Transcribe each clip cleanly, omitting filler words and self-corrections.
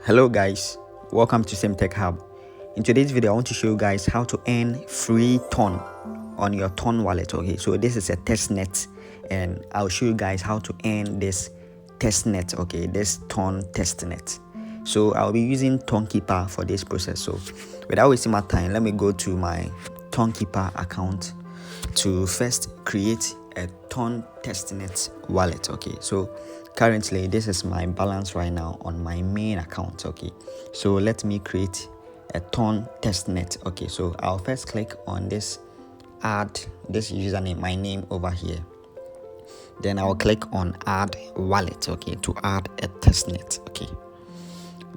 Hello guys, welcome to Same Tech Hub. In today's video I want to show you guys how to earn free ton on your ton wallet. Okay, so this is a testnet and I'll show you guys how to earn this testnet. Okay, this ton testnet. So I'll be using Tonkeeper for this process. So without wasting my time, let me go to my Tonkeeper account to first create a ton testnet wallet. Okay, so currently this is my balance right now on my main account. Okay, so let me create a ton testnet. Okay, so I'll first click on this, add this username, my name over here. Then I'll click on add wallet. Okay, to add a testnet. Okay,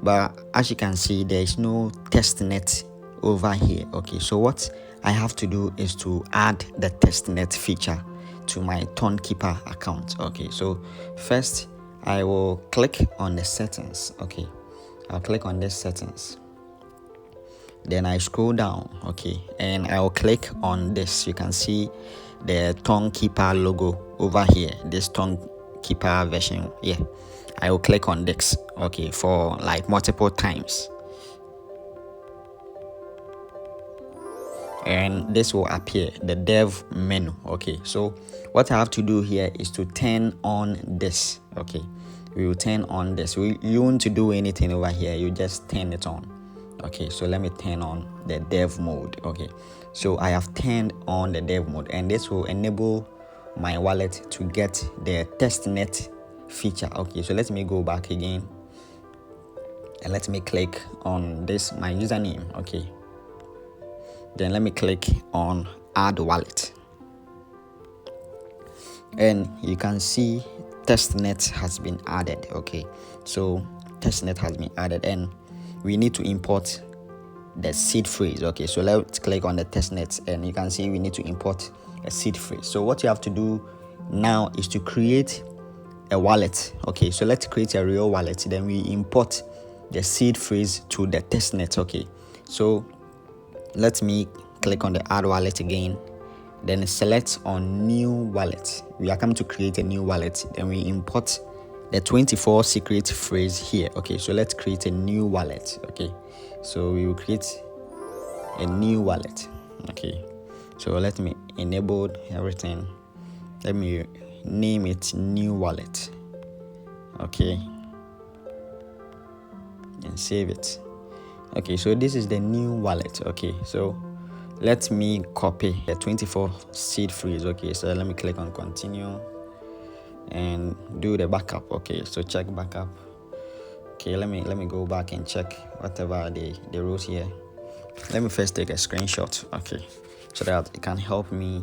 but as you can see there is no testnet over here. Okay, so what I have to do is to add the testnet feature to my Tonkeeper account. Okay, so first I will click on the settings. Okay, I'll click on this settings, then I scroll down. Okay, and I'll click on this. You can see the Tonkeeper logo over here, this Tonkeeper version. Yeah, I will click on this. Okay, for like multiple times, and this will appear, the dev menu. Okay, so what I have to do here is to turn on this. Okay, we will turn on this. You want to do anything over here, you just turn it on. Okay, so let me turn on the dev mode. Okay, so I have turned on the dev mode, and this will enable my wallet to get the testnet feature. Okay, so let me go back again and let me click on this, my username. Okay, then let me click on add wallet, and you can see testnet has been added. Okay, so testnet has been added and we need to import the seed phrase. Okay, so let's click on the testnet and you can see we need to import a seed phrase. So what you have to do now is to create a wallet. Okay, so let's create a real wallet, then we import the seed phrase to the testnet. Okay, so let me click on the add wallet again, then select on new wallet. We are coming to create a new wallet, then we import the 24 secret phrase here. Okay, so let's create a new wallet. Okay, so we will create a new wallet. Okay, so let me enable everything. Let me name it new wallet. Okay, and save it. Okay, so this is the new wallet. Okay, so let me copy the 24 seed phrase. Okay, so let me click on continue and do the backup. Okay, so check backup. Okay, let me go back and check whatever they wrote here. Let me first take a screenshot. Okay, so that it can help me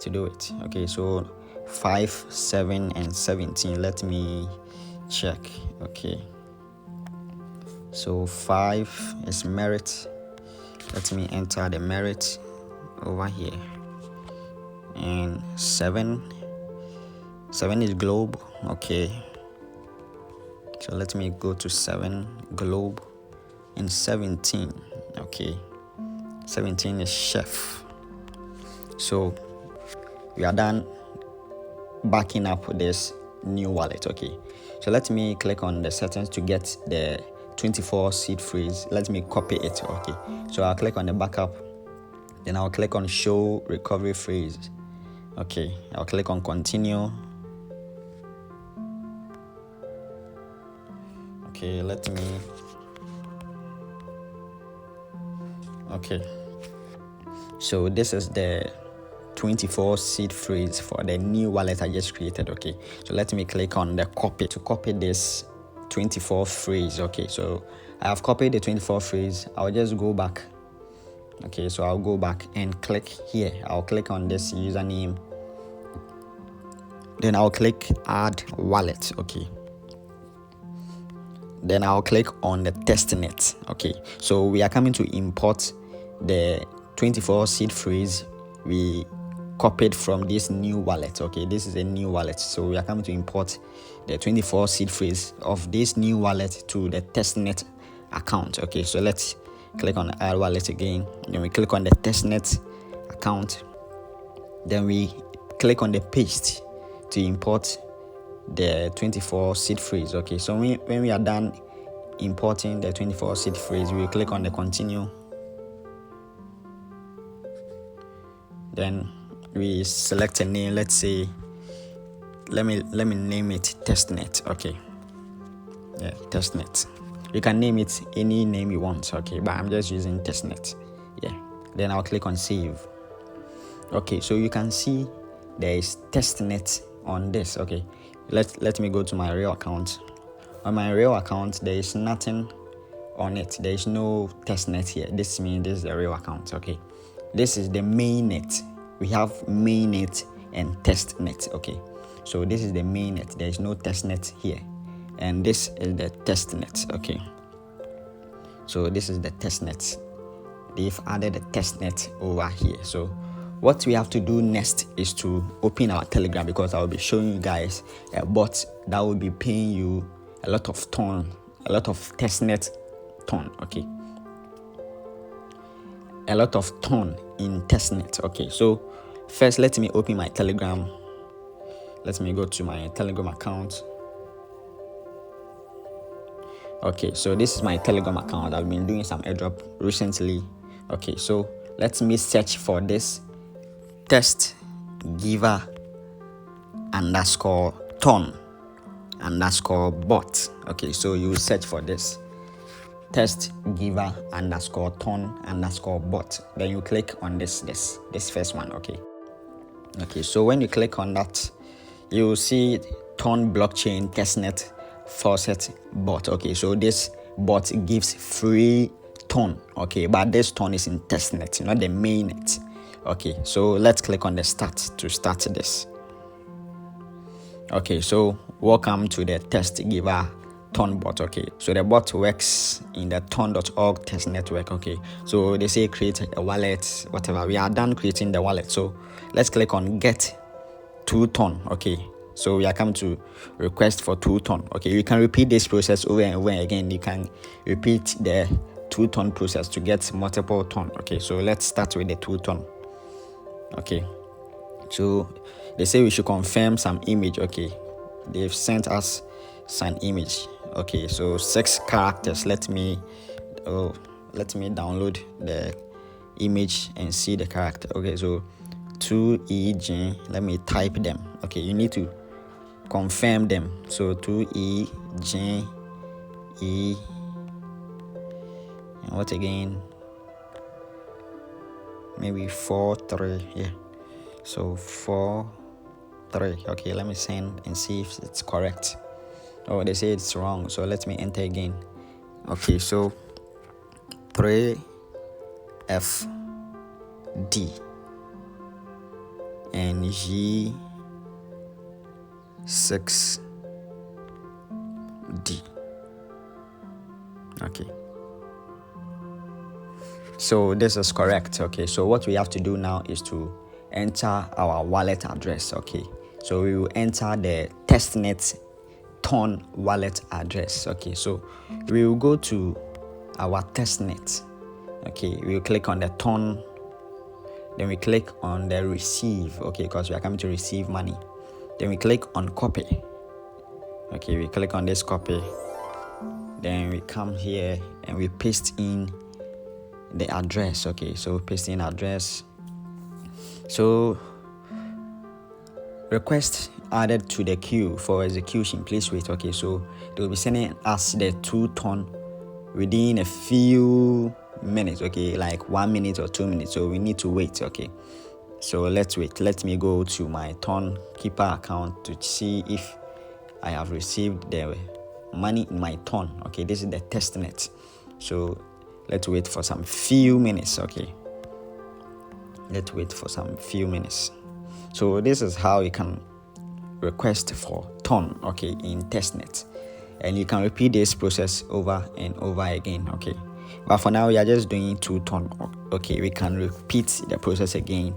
to do it. Okay, so 5, 7 and 17, let me check. Okay, so 5 is merit. Let me enter the merit over here, and 7 is globe. Okay, so let me go to 7 globe, and 17. Okay, 17 is chef. So we are done backing up this new wallet. Okay, so let me click on the settings to get the 24 seed phrase. Let me copy it. Okay, so I'll click on the backup, then I'll click on show recovery phrase. Okay, I'll click on continue. Okay, let me. Okay, so this is the 24 seed phrase for the new wallet I just created. Okay, so let me click on the copy to copy this 24 phrase. Okay, so I have copied the 24 phrase. I'll just go back. Okay, so I'll go back and click here. I'll click on this username, then I'll click add wallet. Okay, then I'll click on the testnet. Okay, so we are coming to import the 24 seed phrase we copied from this new wallet. Okay, this is a new wallet, so we are coming to import the 24 seed phrase of this new wallet to the testnet account. Okay, so let's click on add wallet again, then we click on the testnet account, then we click on the paste to import the 24 seed phrase. Okay, so when we are done importing the 24 seed phrase, we click on the continue. Then we select a name. Let's say, let me name it Testnet. Okay, yeah, Testnet. You can name it any name you want. Okay, but I'm just using Testnet. Yeah. Then I'll click on save. Okay, so you can see there is Testnet on this. Okay, let me go to my real account. On my real account, there is nothing on it. There is no Testnet here. This means this is the real account. Okay, this is the mainnet. We have mainnet and Testnet. Okay, so this is the mainnet. There is no Testnet here, and this is the Testnet. Okay, so this is the Testnet. They've added the Testnet over here. So what we have to do next is to open our Telegram, because I will be showing you guys a bot that will be paying you a lot of Testnet ton. Okay, a lot of ton in Testnet. Okay, so first let me open my Telegram. Let me go to my Telegram account. Okay, so this is my Telegram account. I've been doing some airdrop recently. Okay, so let me search for this test giver underscore ton underscore bot. Okay, so you search for this test giver underscore ton underscore bot. Then you click on this first one. Okay, so when you click on that, you will see ton blockchain testnet faucet bot. Okay, so this bot gives free ton. Okay, but this ton is in testnet, not the mainnet. Okay, so let's click on the start to start this. Okay, so welcome to the test giver ton bot. Okay, so the bot works in the ton.org test network. Okay, so they say create a wallet, whatever. We are done creating the wallet, so let's click on get 2 ton. Okay, so we are coming to request for 2 ton. Okay, you can repeat this process over and over again. You can repeat the 2 ton process to get multiple ton. Okay, so let's start with the 2 ton. Okay, so they say we should confirm some image. Okay, they've sent us some image. Okay, so 6 characters. Let me download the image and see the character. Okay, so 2EJ, let me type them. Okay, you need to confirm them. So 2EJ E, and what again? Maybe 4-3. Yeah, so 4-3. Okay, let me send and see if it's correct. Oh, they say it's wrong, so let me enter again. Okay, so 3FD and G6D. Okay, so this is correct. Okay, so what we have to do now is to enter our wallet address. Okay, so we will enter the Testnet ton wallet address. Okay, so we will go to our Testnet. Okay, we will click on the ton, then we click on the receive. Okay, because we are coming to receive money. Then we click on copy. Okay, we click on this copy, then we come here and we paste in the address. Okay, so paste in address. So request added to the queue for execution, please wait. Okay, so they will be sending us the 2 ton within a few minutes. Okay, like 1 minute or 2 minutes, so we need to wait. Okay, so let's wait. Let me go to my ton keeper account to see if I have received the money in my ton. Okay, this is the testnet, so let's wait for some few minutes. Okay, let's wait for some few minutes. So this is how you can request for ton, okay, in testnet, and you can repeat this process over and over again. Okay, but for now we are just doing 2 ton. Okay, we can repeat the process again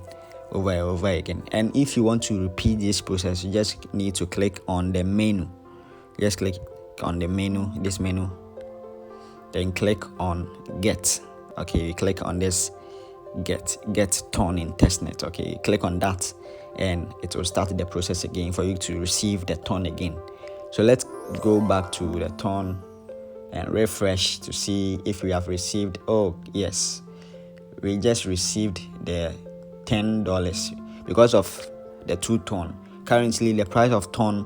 over and over again. And if you want to repeat this process, you just need to click on the menu. Just click on the menu, this menu, then click on get. Okay, you click on this get ton in testnet. Okay, you click on that and it will start the process again for you to receive the ton again. So let's go back to the ton and refresh to see if we have received. Oh yes, we just received the $10 because of the 2 ton. Currently the price of 1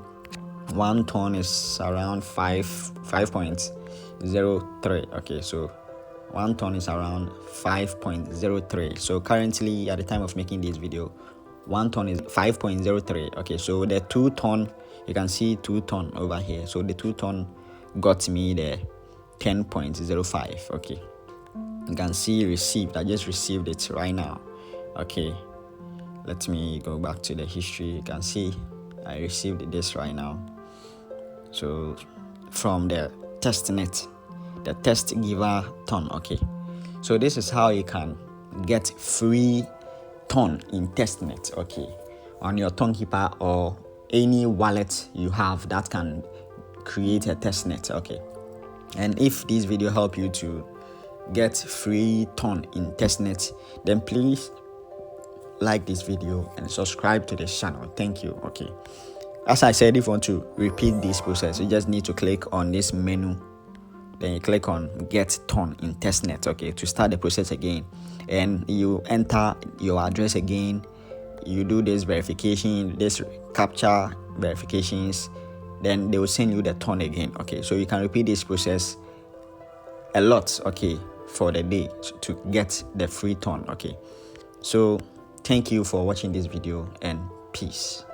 ton is around 5.03. okay, so 1 ton is around 5.03. so currently at the time of making this video, 1 ton is 5.03. okay, so the 2 ton, you can see 2 ton over here, so the 2 ton got me the 10.05. okay, you can see received. I just received it right now. Okay, let me go back to the history. You can see I received this right now. So from the Testnet, the test giver ton. Okay, so this is how you can get free ton in Testnet. Okay, on your Tonkeeper or any wallet you have that can create a Testnet. Okay, and if this video help you to get free ton in Testnet, then please like this video and subscribe to this channel. Thank you. Okay, as I said, if you want to repeat this process, you just need to click on this menu, then you click on get ton in Testnet. Okay, to start the process again, and you enter your address again, you do this verification, this captcha verifications, then they will send you the ton again. Okay, so you can repeat this process a lot, okay, for the day to get the free ton. Okay, so thank you for watching this video and peace.